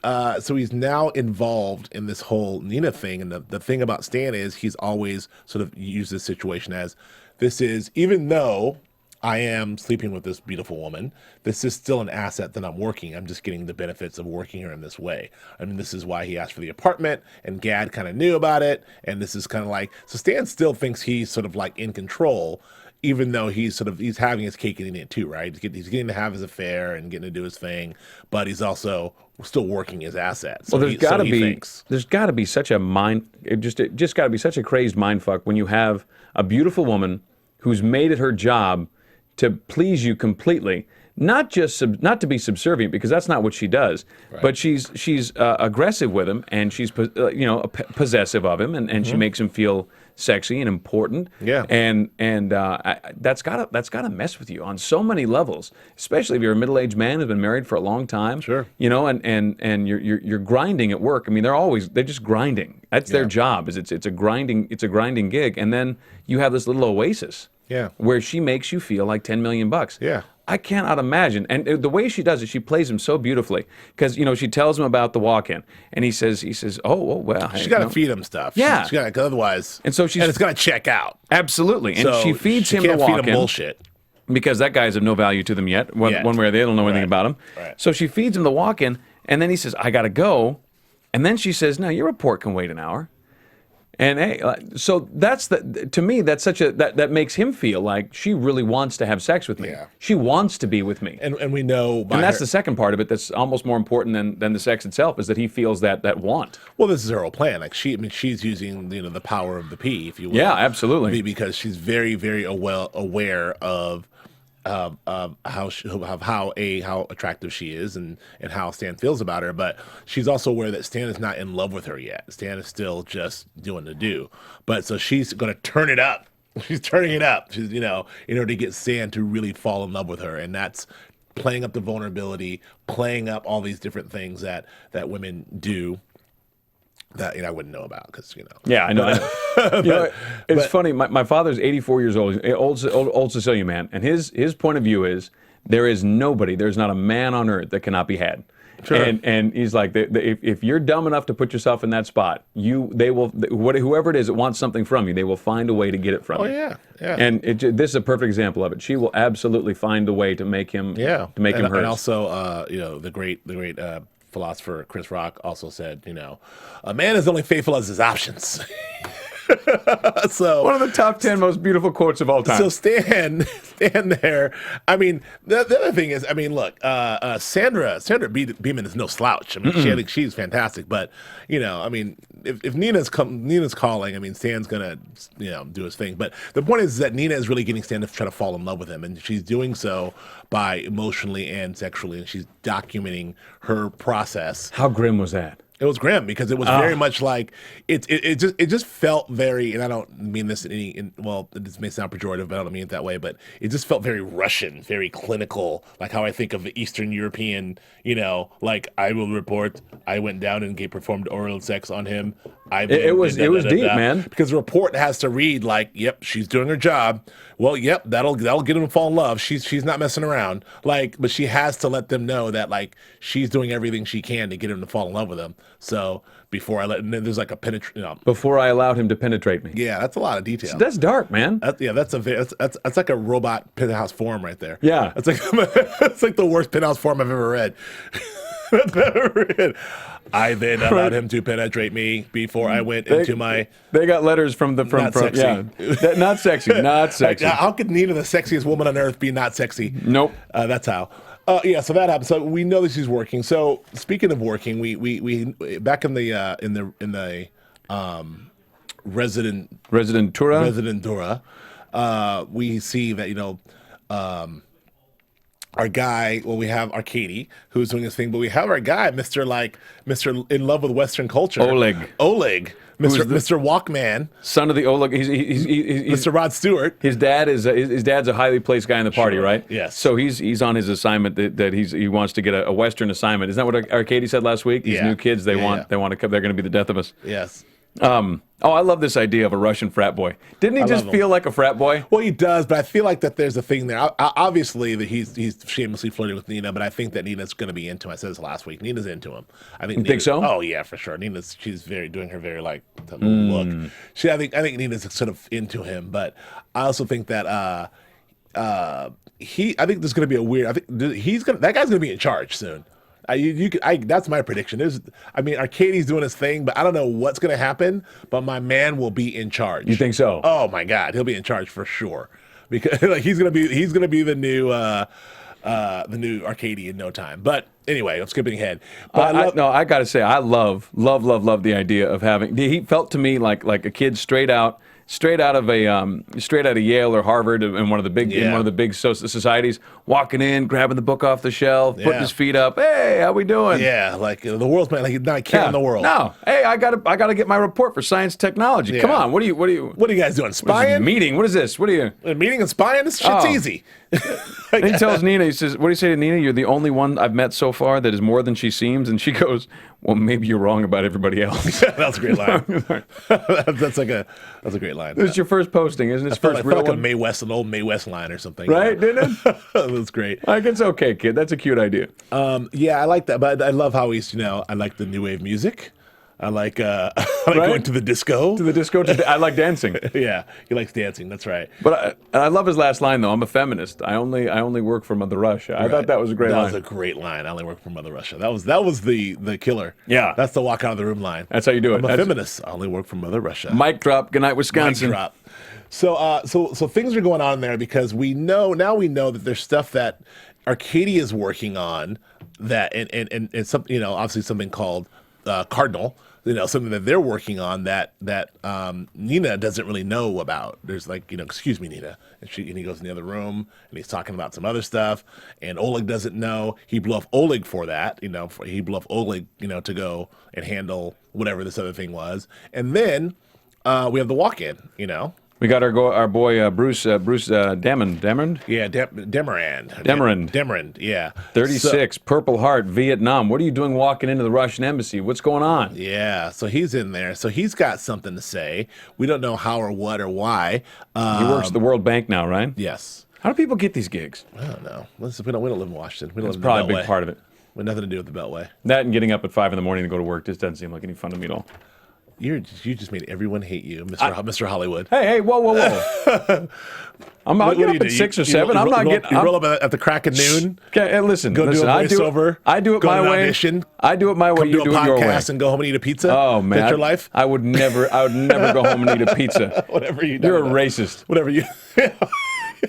so he's now involved in this whole Nina thing, and the thing about Stan is he's always sort of used this situation as this is, even though I am sleeping with this beautiful woman, this is still an asset that I'm working. I'm just getting the benefits of working her in this way. I mean, this is why he asked for the apartment, and Gad kind of knew about it, and this is kind of like, so Stan still thinks he's sort of like in control, even though he's having his cake and eating it too, right? He's getting to have his affair and getting to do his thing, but he's also still working his assets. So well, there's got to be such a just got to be such a crazed mind fuck when you have a beautiful woman who's made it her job to please you completely, not to be subservient, because that's not what she does, but she's aggressive with him, and she's possessive of him, and she makes him feel sexy and important. Yeah, and that's gotta mess with you on so many levels, especially if you're a middle-aged man who's been married for a long time. Sure, and you're grinding at work. I mean, they're just grinding. That's their job. It's a grinding gig, and then you have this little oasis. Yeah, where she makes you feel like $10 million. Yeah, I cannot imagine. And the way she does it, she plays him so beautifully. Because she tells him about the walk-in, and he says, oh well. She's got to feed him stuff. Yeah, she's got otherwise. And so it's going to check out. Absolutely. And so she feeds him the walk-in. Feed him bullshit. Because that guy's of no value to them yet. One way or the other, they don't know anything about him. Right. So she feeds him the walk-in, and then he says, I got to go. And then she says, no, your report can wait an hour. And hey, so to me, that's that makes him feel like she really wants to have sex with me. Yeah. She wants to be with me. And we know and that's the second part of it that's almost more important than the sex itself, is that he feels that want. Well, this is her whole plan. Like she's using the power of the P, if you will. Yeah, absolutely. Because she's very, very aware of how attractive she is and how Stan feels about her, but she's also aware that Stan is not in love with her yet. Stan is still just doing the do. But so she's going to turn it up. She's turning it up. She's in order to get Stan to really fall in love with her, and that's playing up the vulnerability, playing up all these different things that women do. That I wouldn't know about because Yeah, I know. It's funny. My father's 84 years old, old Sicilian man, and his point of view is there's not a man on earth that cannot be had. Sure. And he's like, if you're dumb enough to put yourself in that spot, whoever it is that wants something from you, they will find a way to get it from you. Oh yeah. And this is a perfect example of it. She will absolutely find a way to make him hers. And also, the great philosopher Chris Rock also said, a man is only faithful as his options. So one of the top 10 most beautiful quotes of all time. So stand there. I mean, the other thing is, I mean, look, Sandra Beeman is no slouch. I mean, I think she's fantastic. But I mean, if Nina's calling, I mean, Stan's gonna do his thing. But the point is that Nina is really getting Stan to try to fall in love with him, and she's doing so by emotionally and sexually, and she's documenting her process. How grim was that? It was grim because it was very much like it just felt very, and I don't mean this this may sound pejorative, but I don't mean it that way, but it just felt very Russian, very clinical, like how I think of the Eastern European, like I will report I went down and performed oral sex on him. It was deep, man. Because the report has to read like, yep, she's doing her job. Well, yep, that'll get him to fall in love. She's not messing around. But she has to let them know that like she's doing everything she can to get him to fall in love with him. So before there's like a before I allowed him to penetrate me. Yeah, that's a lot of detail. That's dark, man. That's like a robot penthouse form right there. Yeah, it's like the worst penthouse form I've ever read. I then allowed him to penetrate me before I went into my. They got letters from not sexy. Yeah, not sexy, not sexy. How could Nina, the sexiest woman on earth, be not sexy? Nope. That's how. So that happened. So we know that she's working. So speaking of working, we back in the Rezidentura, we see that our guy, we have Arcady, who's doing his thing, but we have our guy, Mr. in love with Western culture. Oleg. Mr. Walkman. Son of the Oleg. He's Mr. Rod Stewart. His dad's a highly placed guy in the party, right? Yes. So he's on his assignment that he wants to get a Western assignment. Isn't that what Arcady said last week? These new kids, they want to come, they're going to be the death of us. Yes. I love this idea of a Russian frat boy. Didn't he just feel like a frat boy? Well, he does, but I feel like that there's a thing there. Obviously, that he's shamelessly flirting with Nina, but I think that Nina's going to be into him. I said this last week. Nina's into him. You think so? Oh yeah, for sure. She's doing her very look. I think Nina's sort of into him, but I also think that I think there's going to be that guy's going to be in charge soon. That's my prediction. Arcady's doing his thing, but I don't know what's going to happen. But my man will be in charge. You think so? Oh my God, he'll be in charge for sure. Because he's gonna be the new Arcady in no time. But anyway, I'm skipping ahead. But I gotta say, I love the idea of having. He felt to me like a kid straight out of Yale or Harvard in one of the big societies, walking in, grabbing the book off the shelf, putting his feet up. Hey, how we doing? Yeah, like the world's like he's not a kid in the world. No, hey, I gotta get my report for science technology. Yeah. Come on, what are you guys doing? Spying? Meeting? What is this? What are you? A meeting and spying? This shit's easy. And he tells Nina, he says, "What do you say to Nina? You're the only one I've met so far that is more than she seems." And she goes, "Well, maybe you're wrong about everybody else." That's a great line. that's a great line. This is your first posting, isn't it? It's first real like one? an old Mae West line or something. Right, didn't it? That's great. Like, it's okay, kid. That's a cute idea. Yeah, I like that. But I love how he's, I like the new wave music. I like going to the disco. I like dancing. Yeah, he likes dancing. That's right. But I love his last line though. I'm a feminist. I only work for Mother Russia. I thought that was a great line. That was a great line. I only work for Mother Russia. That was the killer. Yeah, that's the walk out of the room line. That's how you do it. I'm a feminist. I only work for Mother Russia. Mic drop. Good night, Wisconsin. Mic drop. So things are going on there because we know that there's stuff that Arcadia is working on that and something obviously something called Cardinal. Something that they're working on that Nina doesn't really know about. There's excuse me, Nina. And he goes in the other room and he's talking about some other stuff. And Oleg doesn't know. He blew off Oleg for that. He blew off Oleg, to go and handle whatever this other thing was. And then we have the walk-in, We got our boy Bruce Demerand. Yeah, Demerand. Yeah, 36, Purple Heart, Vietnam. What are you doing walking into the Russian embassy? What's going on? Yeah, so he's in there. So he's got something to say. We don't know how or what or why. He works at the World Bank now, right? Yes. How do people get these gigs? I don't know. Listen, we don't live in Washington. We don't That's live in probably a LA. big part of it. nothing to do with the Beltway. That and getting up at 5 in the morning to go to work just doesn't seem like any fun to me at all. You just made everyone hate you, Mr. Hollywood. Hey, whoa. I'll get up at 6 or 7. I'm not getting. You roll up at the crack of noon. Okay, and listen. Do a voiceover. I do it my way. Audition, I do it my way. You do it your way. Podcast and go home and eat a pizza. Oh man, that's your life. I would never go home and eat a pizza. Whatever you. You're a racist. Whatever you.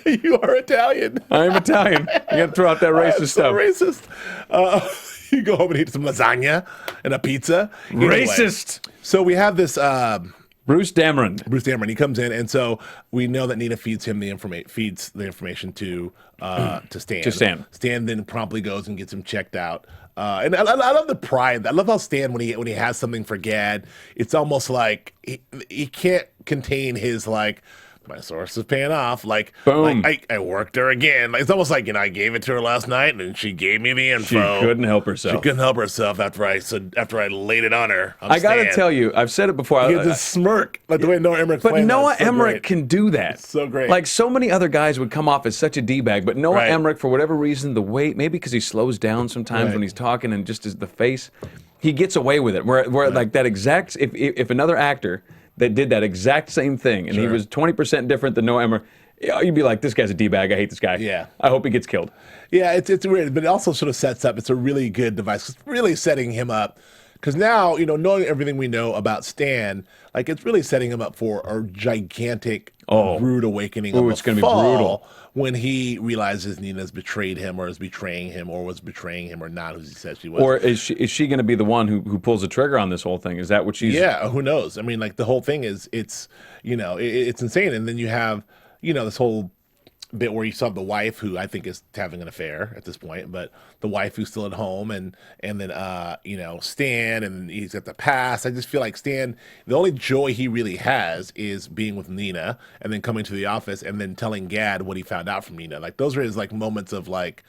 You are Italian. I am Italian. You got to throw out that racist stuff. Racist. You go home and eat some lasagna and a pizza. Racist. So we have this Bruce Dameron. He comes in, and so we know that Nina feeds him the information to Stan. To Stan. Stan then promptly goes and gets him checked out. And I love the pride. I love how Stan, when he has something for Gad, it's almost like he can't contain his like. My source is paying off. Boom. I worked her again. It's almost like, I gave it to her last night and she gave me the info. She couldn't help herself. She couldn't help herself after I laid it on her. I got to tell you, I've said it before. He had this smirk, like the way Noah Emmerich But Noah Emmerich can do that. It's so great. Like so many other guys would come off as such a D-bag, but Noah Emmerich, for whatever reason, the way, maybe because he slows down sometimes when he's talking and just the face, he gets away with it. Where like that exact, if another actor that did that exact same thing, and he was 20% different than Noah Emmerich, you'd be like, this guy's a D-bag. I hate this guy. Yeah. I hope he gets killed. Yeah, it's weird, but it also sort of sets up, it's a really good device. It's really setting him up. Because now, knowing everything we know about Stan, like it's really setting him up for a gigantic, rude awakening of it's going to be brutal when he realizes Nina's betrayed him or is betraying him or was betraying him or not, who he said she was. Or is she going to be the one who pulls the trigger on this whole thing? Is that what she's... Yeah, who knows? I mean, like the whole thing is, it's insane. And then you have, this whole bit where you saw the wife who I think is having an affair at this point, but the wife who's still at home and then Stan, and he's got the past. I just feel like Stan, the only joy he really has is being with Nina and then coming to the office and then telling Gad what he found out from Nina. Like those are his like moments of like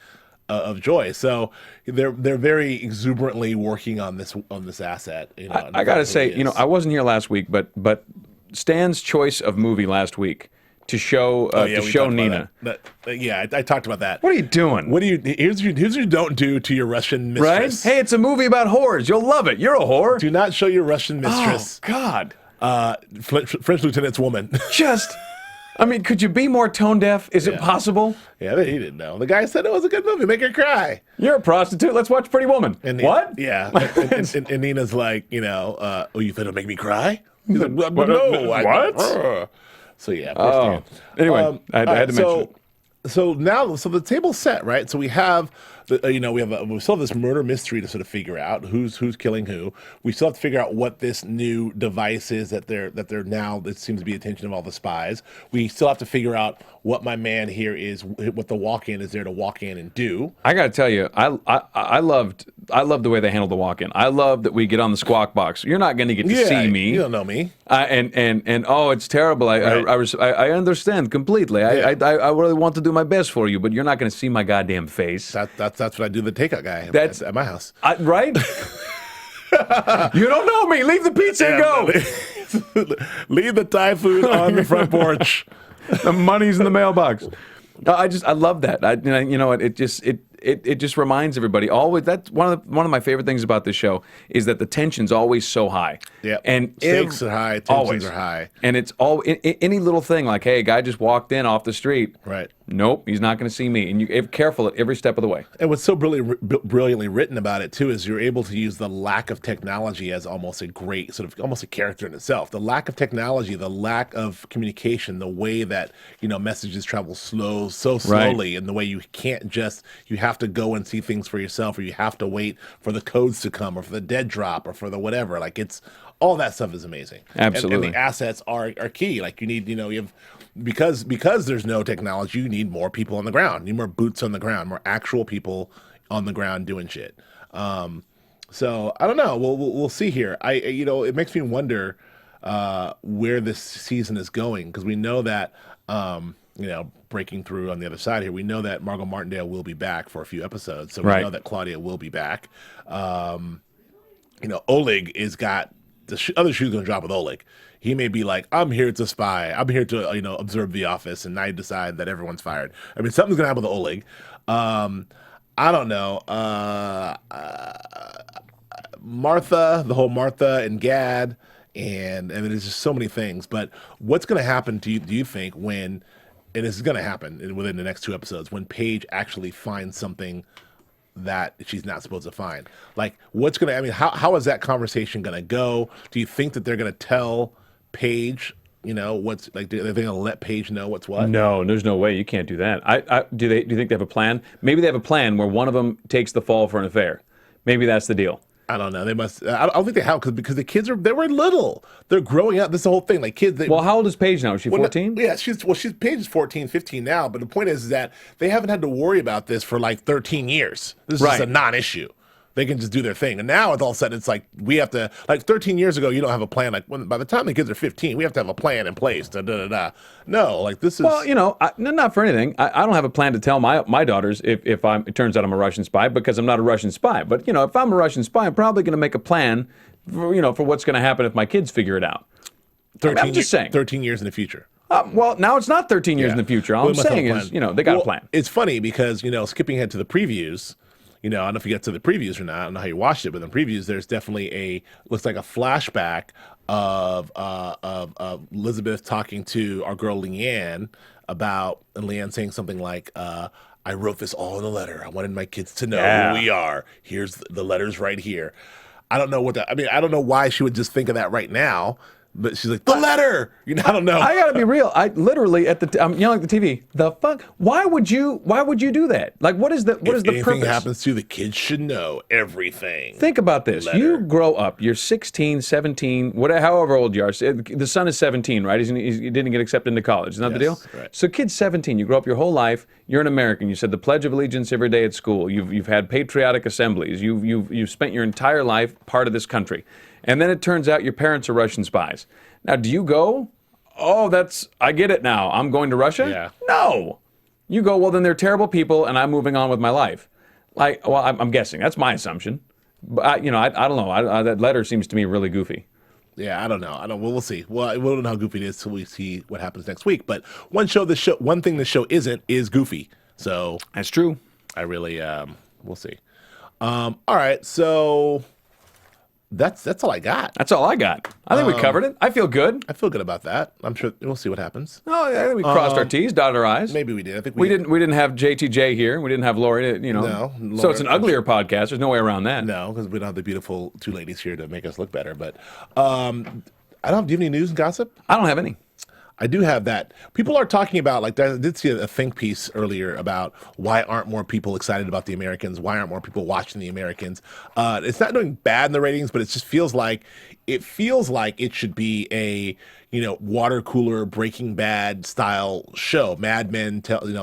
of joy. So they're very exuberantly working on this asset. I gotta say, I wasn't here last week, but Stan's choice of movie last week to show Nina. I talked about that. What are you doing? Here's what you don't do to your Russian mistress. Right? Hey, it's a movie about whores. You'll love it. You're a whore. Do not show your Russian mistress. Oh God. French lieutenant's woman. Could you be more tone deaf? Is it possible? Yeah, he didn't know. The guy said it was a good movie. Make her cry. You're a prostitute. Let's watch Pretty Woman. What? Yeah. and Nina's like, you finna make me cry? He's like, no. What? So yeah. Anyway, I had to mention it. So now, the table's set, right? So we have, we still have this murder mystery to sort of figure out who's killing who. We still have to figure out what this new device is that they're now. That seems to be the attention of all the spies. We still have to figure out what my man here is, what the walk-in is there to walk in and do. I got to tell you, I loved the way they handled the walk-in. I love that we get on the squawk box. You're not going to get to see me. You don't know me. And it's terrible. I understand completely. I really want to do my best for you, but you're not going to see my goddamn face. That's what I do. The takeout guy. That's at my house. Right? You don't know me. Leave the pizza and go. Leave the Thai food on the front porch. The money's in the mailbox. I love that. It just reminds everybody always. That's one of my favorite things about this show is that the tension's always so high. Yeah, and stakes are high, tensions are high, and it's all any little thing like, hey, a guy just walked in off the street. Right. Nope, he's not going to see me, and you're careful at every step of the way. And what's so brilliantly written about it too is you're able to use the lack of technology as almost a great almost a character in itself. The lack of technology, the lack of communication, the way that messages travel so slowly, and the way you have to go and see things for yourself, or you have to wait for the codes to come, or for the dead drop, or for the whatever. Like all that stuff is amazing. Absolutely. And the assets are key. Like you need, you have, because there's no technology, you need more people on the ground. You need more boots on the ground, more actual people on the ground doing shit. So I don't know. We'll see here. It makes me wonder where this season is going, because we know that breaking through on the other side here, we know that Margot Martindale will be back for a few episodes. So we know that Claudia will be back. Oleg is got the other shoe's going to drop with Oleg. He may be like, I'm here to spy. I'm here to, observe the office. And I decide that everyone's fired. I mean, something's going to happen with Oleg. I don't know. Martha, the whole Martha and Gad, and there's just so many things. But what's going to happen to you? Do you think when, and this is going to happen within the next 2 episodes, when Paige actually finds something that she's not supposed to find? Like, what's going to? I mean, how is that conversation going to go? Do you think that they're going to tell Paige? You know what's like? Are they going to let Paige know what's what? No, there's no way. You can't do that. Do you think they have a plan? Maybe they have a plan where one of them takes the fall for an affair. Maybe that's the deal. I don't know. They must. I don't think they have because the kids they were little. They're growing up. This is the whole thing. Like kids. Well, how old is Paige now? Is she 14? Yeah, she's Paige is 14, 15 now. But the point is that they haven't had to worry about this for like 13 years. This is just a non-issue. They can just do their thing. And now, all of a sudden, it's like we have to, like 13 years ago, you don't have a plan. Like by the time the kids are 15, we have to have a plan in place. No, like this is. Well, you know, not for anything. I don't have a plan to tell my daughters if it turns out I'm a Russian spy because I'm not a Russian spy. But, you know, if I'm a Russian spy, I'm probably going to make a plan, for what's going to happen if my kids figure it out. I'm just saying. 13 years in the future. Well, now it's not 13 years in the future. All I'm saying is, they got a plan. It's funny because, skipping ahead to the previews, I don't know if you get to the previews or not. I don't know how you watched it, but in the previews, there's definitely looks like a flashback of Elizabeth talking to our girl Leanne and Leanne saying something like, I wrote this all in a letter. I wanted my kids to know who we are. Here's the letters right here. I don't know I don't know why she would just think of that right now. But she's like, the letter! I don't know. I gotta be real. I literally I'm yelling at the TV. The fuck? Why would you do that? Like, what is the purpose? If anything happens to you, the kids should know everything. Think about this. Letter. You grow up. You're 16, 17, however old you are. The son is 17, right? He didn't get accepted into college. Isn't that the deal? Right. So kid's 17. You grow up your whole life. You're an American. You said the Pledge of Allegiance every day at school. You've had patriotic assemblies. You've spent your entire life part of this country. And then it turns out your parents are Russian spies. Now, do you go, I get it now. I'm going to Russia? Yeah. No. You go, well, then they're terrible people, and I'm moving on with my life. I'm guessing. That's my assumption. But, I don't know. That letter seems to me really goofy. Yeah, I don't know. We'll see. Well, we don't know how goofy it is till we see what happens next week. But one thing the show isn't is goofy. So that's true. I really, we'll see. All right, so that's all I got. That's all I got. I think we covered it. I feel good. I feel good about that. I'm sure we'll see what happens. Oh, I think we crossed our T's, dotted our I's. Maybe we did. I think we didn't have JTJ here. We didn't have Lori. No, so it's an uglier podcast. There's no way around that. No, because we don't have the beautiful two ladies here to make us look better. But I don't. Do you have any news and gossip? I don't have any. I do have that. People are talking about, like, I did see a think piece earlier about why aren't more people excited about The Americans? Why aren't more people watching The Americans? It's not doing bad in the ratings, but it just feels like it should be a, water cooler Breaking Bad style show, Mad Men,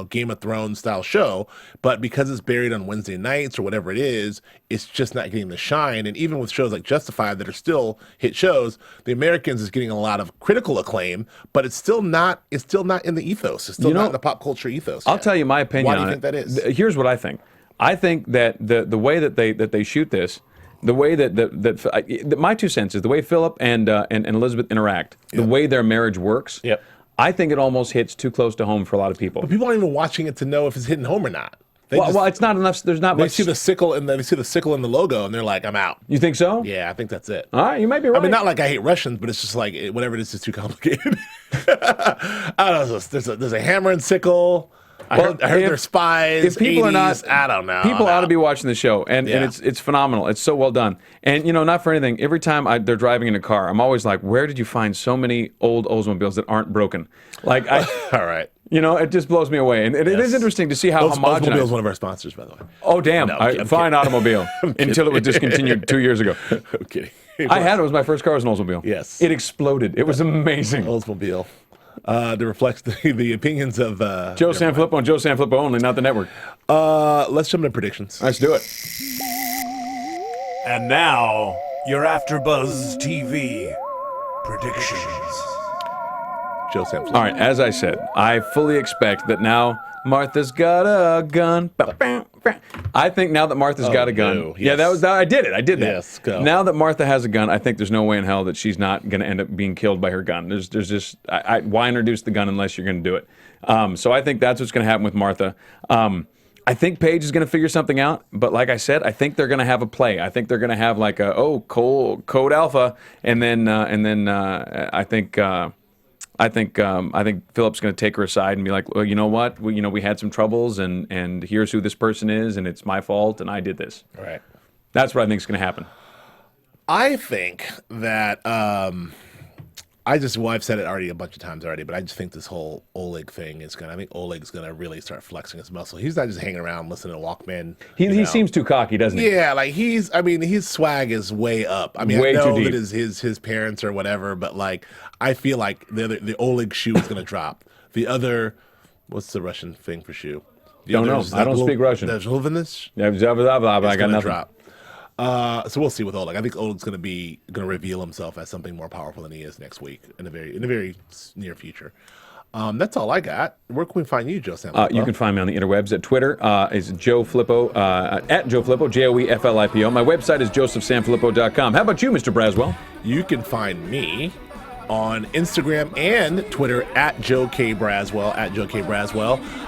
Game of Thrones style show. But because it's buried on Wednesday nights or whatever it is, it's just not getting the shine. And even with shows like Justified that are still hit shows, The Americans is getting a lot of critical acclaim, but it's still not in the ethos. It's still not in the pop culture ethos. I'll tell you my opinion. Why do you think that is? Here's what I think. I think that the way that they shoot this, the way that my 2 cents is the way Philip and Elizabeth interact, the way their marriage works. Yep. I think it almost hits too close to home for a lot of people. But people aren't even watching it to know if it's hitting home or not. Well, it's not enough. There's not much. They see the sickle and the logo, and they're like, "I'm out." You think so? Yeah, I think that's it. All right, you might be right. I mean, not like I hate Russians, but it's just like whatever it is too complicated. I don't know. There's a hammer and sickle. I heard they're spies. If people 80s, are not, I don't know. People ought to be watching the show, and it's phenomenal. It's so well done. And not for anything. Every time they're driving in a car, I'm always like, where did you find so many old Oldsmobiles that aren't broken? Like, all right. It just blows me away. And it is interesting to see how homogenized. Oldsmobile is one of our sponsors, by the way. Oh, damn. No, fine automobile until it was discontinued 2 years ago. I'm kidding. I had it. It was my first car was an Oldsmobile. Yes. It exploded. It was amazing. Oldsmobile. That reflects the opinions of Joe Sanfelippo and Joe Sanfelippo only, not the network. Let's jump into predictions. Let's do it. And now, your AfterBuzz TV predictions. Joe Sanfelippo. All right, as I said, I fully expect that now Martha's got a gun. I think now that Martha's got a gun. No. Yeah, I did it. I did that. Yes, go. Now that Martha has a gun, I think there's no way in hell that she's not going to end up being killed by her gun. There's just, why introduce the gun unless you're going to do it? So I think that's what's going to happen with Martha. I I think Paige is going to figure something out, but like I said, I think they're going to have a play. I think they're going to have like a code alpha, and then I think Philip's going to take her aside and be like, well, you know what, we had some troubles, and here's who this person is, and it's my fault, and I did this. All right. That's what I think is going to happen. I think that I've said it already a bunch of times already, but I just think this whole Oleg thing is I think Oleg's gonna really start flexing his muscle. He's not just hanging around listening to Walkman. He seems too cocky, doesn't he? Yeah, like his swag is way up. I mean, way I know too deep. that his parents or whatever, but like, I feel like the Oleg shoe is gonna drop. The other, what's the Russian thing for shoe? Don't know. I don't speak Russian. There's Hovinus. I got nothing. Drop. So we'll see with Oleg. I think Oleg's going to reveal himself as something more powerful than he is next week in the very near future. That's all I got. Where can we find you, Joe Sanfelippo? You can find me on the interwebs at Twitter. It's Joe Flippo, at Joe Flippo, JoeFlippo. My website is josephsanfelippo.com. How about you, Mr. Braswell? You can find me on Instagram and Twitter at Joe K. Braswell,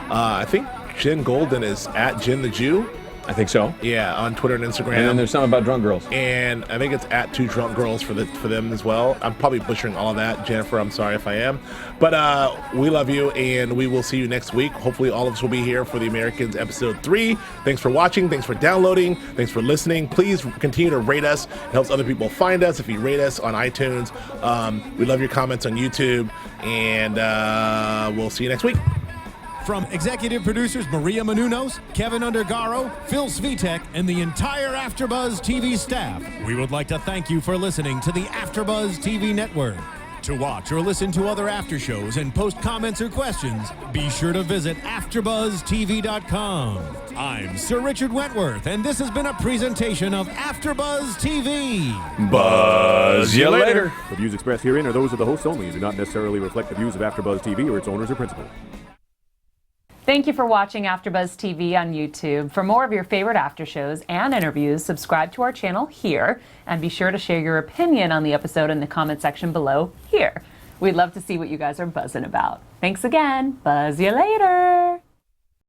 I think Jen Golden is at Jen the Jew. I think so. Yeah, on Twitter and Instagram. And then there's something about drunk girls. And I think it's at 2 Drunk Girls for them as well. I'm probably butchering all of that. Jennifer, I'm sorry if I am. But we love you, and we will see you next week. Hopefully all of us will be here for The Americans Episode 3. Thanks for watching. Thanks for downloading. Thanks for listening. Please continue to rate us. It helps other people find us if you rate us on iTunes. We love your comments on YouTube, and we'll see you next week. From executive producers Maria Menounos, Kevin Undergaro, Phil Svitek, and the entire AfterBuzz TV staff, we would like to thank you for listening to the AfterBuzz TV network. To watch or listen to other after shows and post comments or questions, be sure to visit AfterBuzzTV.com. I'm Sir Richard Wentworth, and this has been a presentation of AfterBuzz TV. Buzz you later. The views expressed herein are those of the hosts only and do not necessarily reflect the views of AfterBuzz TV or its owners or principals. Thank you for watching AfterBuzz TV on YouTube. For more of your favorite after shows and interviews, subscribe to our channel here, and be sure to share your opinion on the episode in the comment section below here. We'd love to see what you guys are buzzing about. Thanks again. Buzz you later.